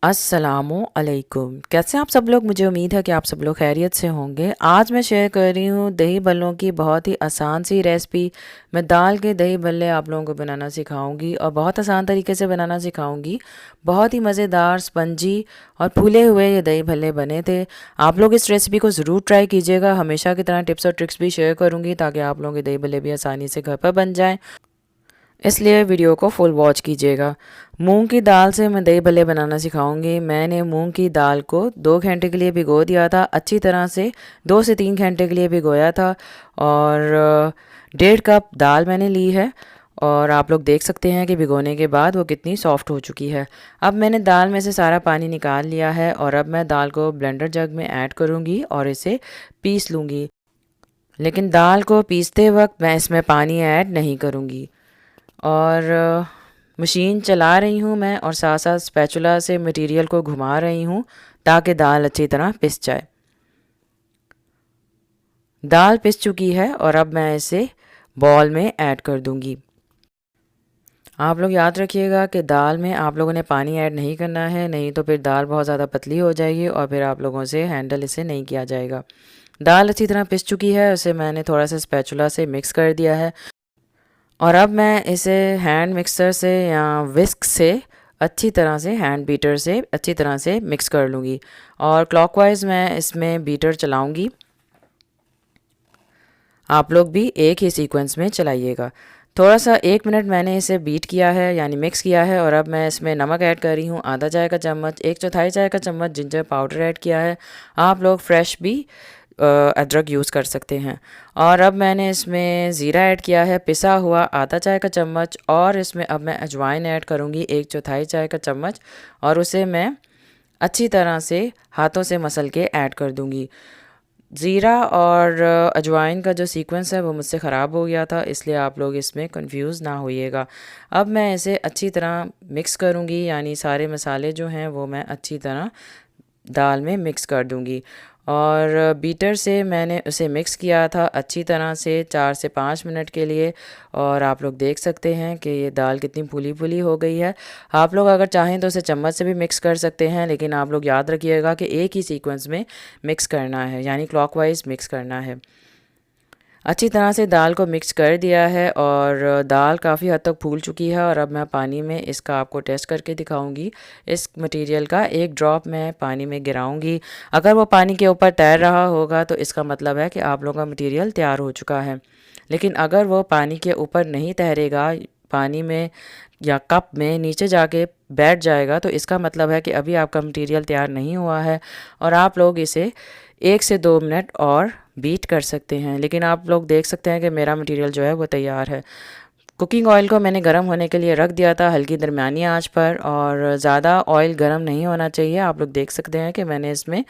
अस्सलामु अलैकुम। कैसे हैं आप सब लोग? मुझे उम्मीद है कि आप सब लोग खैरियत से होंगे। आज मैं शेयर कर रही हूँ दही भल्लों की बहुत ही आसान सी रेसिपी। मैं दाल के दही भल्ले आप लोगों को बनाना सिखाऊंगी और बहुत आसान तरीके से बनाना सिखाऊंगी। बहुत ही मज़ेदार, स्पंजी और फूले हुए ये दही भल्ले बने थे। आप लोग इस रेसिपी को ज़रूर ट्राई कीजिएगा। हमेशा की तरह टिप्स और ट्रिक्स भी शेयर करूँगी ताकि आप लोगों के दही भल्ले भी आसानी से घर पर बन जाएँ, इसलिए वीडियो को फुल वॉच कीजिएगा। मूंग की दाल से मैं दही भल्ले बनाना सिखाऊंगी। मैंने मूंग की दाल को 2 घंटे के लिए भिगो दिया था, अच्छी तरह से 2 से 3 घंटे के लिए भिगोया था। और 1.5 कप दाल मैंने ली है और आप लोग देख सकते हैं कि भिगोने के बाद वो कितनी सॉफ्ट हो चुकी है। अब मैंने दाल में से सारा पानी निकाल लिया है और अब मैं दाल को ब्लेंडर जग में ऐड करूँगी और इसे पीस लूँगी। लेकिन दाल को पीसते वक्त मैं इसमें पानी ऐड नहीं करूँगी। और मशीन चला रही हूँ मैं और साथ साथ स्पैचुला से मटेरियल को घुमा रही हूँ ताकि दाल अच्छी तरह पिस जाए। दाल पिस चुकी है और अब मैं इसे बॉल में ऐड कर दूँगी। आप लोग याद रखिएगा कि दाल में आप लोगों ने पानी ऐड नहीं करना है, नहीं तो फिर दाल बहुत ज़्यादा पतली हो जाएगी और फिर आप लोगों से हैंडल इसे नहीं किया जाएगा। दाल अच्छी तरह पिस चुकी है, उसे मैंने थोड़ा सा स्पैचुला से मिक्स कर दिया है और अब मैं इसे हैंड मिक्सर से या विस्क से अच्छी तरह से, हैंड बीटर से अच्छी तरह से मिक्स कर लूँगी और क्लॉकवाइज मैं इसमें बीटर चलाऊँगी। आप लोग भी एक ही सीक्वेंस में चलाइएगा। थोड़ा सा 1 मिनट मैंने इसे बीट किया है यानी मिक्स किया है और अब मैं इसमें नमक ऐड कर रही हूँ, आधा चाय का चम्मच, 1/4 चाय का चम्मच जिंजर पाउडर ऐड किया है। आप लोग फ्रेश भी अदरक यूज़ कर सकते हैं। और अब मैंने इसमें ज़ीरा ऐड किया है, पिसा हुआ आधा चाय का चम्मच, और इसमें अब मैं अजवाइन ऐड करूँगी 1/4 चाय का चम्मच और उसे मैं अच्छी तरह से हाथों से मसल के ऐड कर दूँगी। ज़ीरा और अजवाइन का जो सीक्वेंस है वो मुझसे ख़राब हो गया था, इसलिए आप लोग इसमें कंफ्यूज ना होइएगा। अब मैं इसे अच्छी तरह मिक्स करूँगी यानी सारे मसाले जो हैं वो मैं अच्छी तरह दाल में मिक्स कर दूँगी। और बीटर से मैंने उसे मिक्स किया था अच्छी तरह से 4 से 5 मिनट के लिए और आप लोग देख सकते हैं कि ये दाल कितनी फूली फूली हो गई है। आप लोग अगर चाहें तो उसे चम्मच से भी मिक्स कर सकते हैं, लेकिन आप लोग याद रखिएगा कि एक ही सीक्वेंस में मिक्स करना है यानी क्लॉकवाइज मिक्स करना है। अच्छी तरह से दाल को मिक्स कर दिया है और दाल काफ़ी हद तक फूल चुकी है और अब मैं पानी में इसका आपको टेस्ट करके दिखाऊंगी। इस मटेरियल का एक ड्रॉप मैं पानी में गिराऊंगी। अगर वो पानी के ऊपर तैर रहा होगा तो इसका मतलब है कि आप लोगों का मटेरियल तैयार हो चुका है। लेकिन अगर वो पानी के ऊपर नहीं तैरेगा, पानी में या कप में नीचे जाके बैठ जाएगा, तो इसका मतलब है कि अभी आपका मटेरियल तैयार नहीं हुआ है और आप लोग इसे 1 से 2 मिनट और बीट कर सकते हैं। लेकिन आप लोग देख सकते हैं कि मेरा मटेरियल जो है वो तैयार है। कुकिंग ऑयल को मैंने गर्म होने के लिए रख दिया था हल्की दरमियानी आंच पर और ज़्यादा ऑयल गर्म नहीं होना चाहिए। आप लोग देख सकते हैं कि मैंने इसमें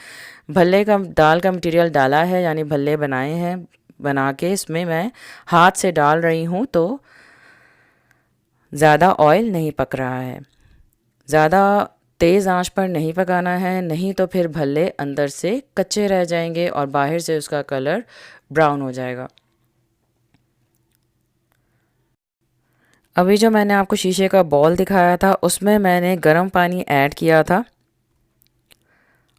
भल्ले का दाल का मटेरियल डाला है यानी भल्ले बनाए हैं। बना के इसमें मैं हाथ से डाल रही हूँ तो ज़्यादा ऑयल नहीं पक रहा है। ज़्यादा तेज़ आंच पर नहीं पकाना है, नहीं तो फिर भल्ले अंदर से कच्चे रह जाएंगे और बाहर से उसका कलर ब्राउन हो जाएगा। अभी जो मैंने आपको शीशे का बॉल दिखाया था उसमें मैंने गर्म पानी ऐड किया था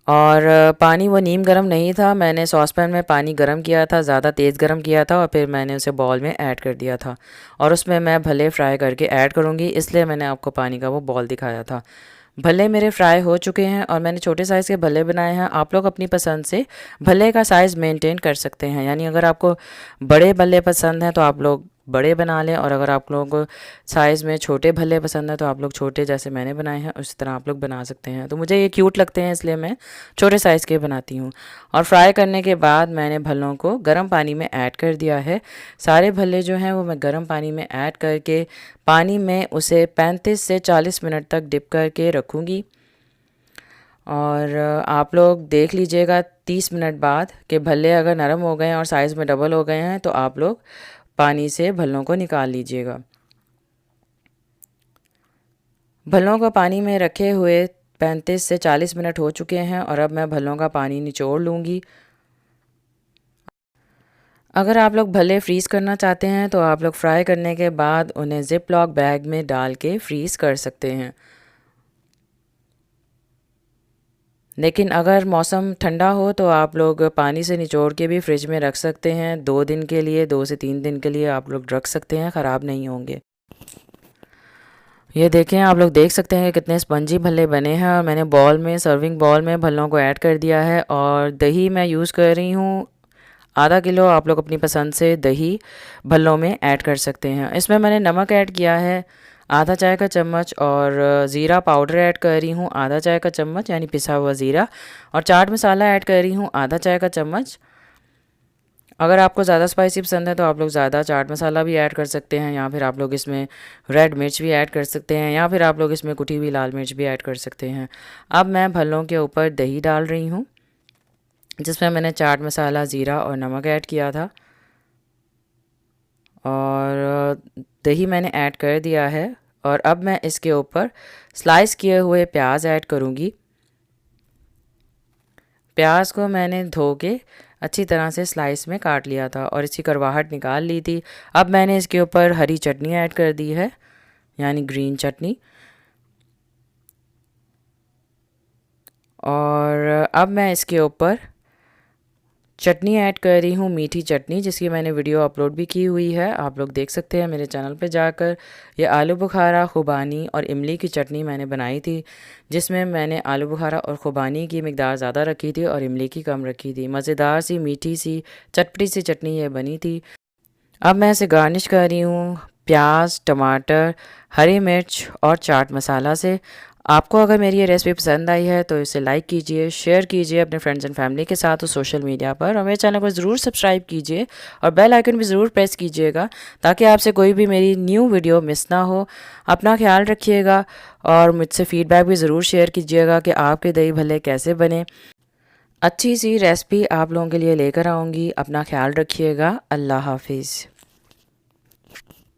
और पानी वो नीम गर्म नहीं था। मैंने सॉसपैन में पानी गर्म किया था, ज़्यादा तेज़ गर्म किया था और फिर मैंने उसे बॉल में ऐड कर दिया था और उसमें मैं भल्ले फ्राई करके ऐड करूँगी, इसलिए मैंने आपको पानी का वो बॉल दिखाया था। भल्ले मेरे फ्राई हो चुके हैं और मैंने छोटे साइज़ के भल्ले बनाए हैं। आप लोग अपनी पसंद से भल्ले का साइज़ मेंटेन कर सकते हैं, यानी अगर आपको बड़े भल्ले पसंद हैं तो आप लोग बड़े बना लें और अगर आप लोगों को साइज़ में छोटे भल्ले पसंद हैं तो आप लोग छोटे जैसे मैंने बनाए हैं उसी तरह आप लोग बना सकते हैं। तो मुझे ये क्यूट लगते हैं इसलिए मैं छोटे साइज़ के बनाती हूँ। और फ्राई करने के बाद मैंने भल्लों को गर्म पानी में ऐड कर दिया है। सारे भल्ले जो हैं वो मैं गर्म पानी में ऐड करके पानी में उसे 35 से 40 मिनट तक डिप करके रखूँगी। और आप लोग देख लीजिएगा 30 मिनट बाद कि भल्ले अगर नरम हो गए हैं और साइज़ में डबल हो गए हैं तो आप लोग पानी से भल्लों को निकाल लीजिएगा। भल्लों को पानी में रखे हुए 35 से 40 मिनट हो चुके हैं और अब मैं भल्लों का पानी निचोड़ लूँगी। अगर आप लोग भल्ले फ्रीज़ करना चाहते हैं तो आप लोग फ्राई करने के बाद उन्हें ज़िप लॉक बैग में डाल के फ्रीज़ कर सकते हैं। लेकिन अगर मौसम ठंडा हो तो आप लोग पानी से निचोड़ के भी फ्रिज में रख सकते हैं। 2 दिन के लिए, 2 से 3 दिन के लिए आप लोग रख सकते हैं, ख़राब नहीं होंगे। ये देखें, आप लोग देख सकते हैं कि कितने स्पंजी भल्ले बने हैं। और मैंने बॉल में, सर्विंग बॉल में भल्लों को ऐड कर दिया है। और दही मैं यूज़ कर रही हूँ आधा किलो। आप लोग अपनी पसंद से दही भल्लों में ऐड कर सकते हैं। इसमें मैंने नमक ऐड किया है आधा चाय का चम्मच, और ज़ीरा पाउडर ऐड कर रही हूँ आधा चाय का चम्मच, यानी पिसा हुआ ज़ीरा। और चाट मसाला ऐड कर रही हूँ आधा चाय का चम्मच। अगर आपको ज़्यादा स्पाइसी पसंद है तो आप लोग ज़्यादा चाट मसाला भी ऐड कर सकते हैं, या फिर आप लोग इसमें रेड मिर्च भी ऐड कर सकते हैं, या फिर आप लोग इसमें कुटी हुई लाल मिर्च भी ऐड कर सकते हैं। अब मैं भल्लों के ऊपर दही डाल रही हूँ, जिसमें मैंने चाट मसाला, ज़ीरा और नमक ऐड किया था। और दही मैंने ऐड कर दिया है। और अब मैं इसके ऊपर स्लाइस किए हुए प्याज ऐड करूँगी। प्याज को मैंने धो के अच्छी तरह से स्लाइस में काट लिया था और इसकी करवाहट निकाल ली थी। अब मैंने इसके ऊपर हरी चटनी ऐड कर दी है, यानी ग्रीन चटनी। और अब मैं इसके ऊपर चटनी ऐड कर रही हूँ, मीठी चटनी, जिसकी मैंने वीडियो अपलोड भी की हुई है, आप लोग देख सकते हैं मेरे चैनल पे जाकर। ये आलू बुखारा, खुबानी और इमली की चटनी मैंने बनाई थी, जिसमें मैंने आलू बुखारा और खुबानी की मिकदार ज़्यादा रखी थी और इमली की कम रखी थी। मज़ेदार सी, मीठी सी, चटपटी सी चटनी ये बनी थी। अब मैं इसे गार्निश कर रही हूँ प्याज, टमाटर, हरी मिर्च और चाट मसाला से। आपको अगर मेरी ये रेसिपी पसंद आई है तो इसे लाइक कीजिए, शेयर कीजिए अपने फ्रेंड्स एंड फैमिली के साथ और सोशल मीडिया पर, और मेरे चैनल को ज़रूर सब्सक्राइब कीजिए और बेल आइकन भी ज़रूर प्रेस कीजिएगा, ताकि आपसे कोई भी मेरी न्यू वीडियो मिस ना हो। अपना ख्याल रखिएगा और मुझसे फ़ीडबैक भी ज़रूर शेयर कीजिएगा कि आपके दही भल्ले कैसे बने। अच्छी सी रेसिपी आप लोगों के लिए लेकर आऊँगी। अपना ख्याल रखिएगा। अल्लाह हाफिज़।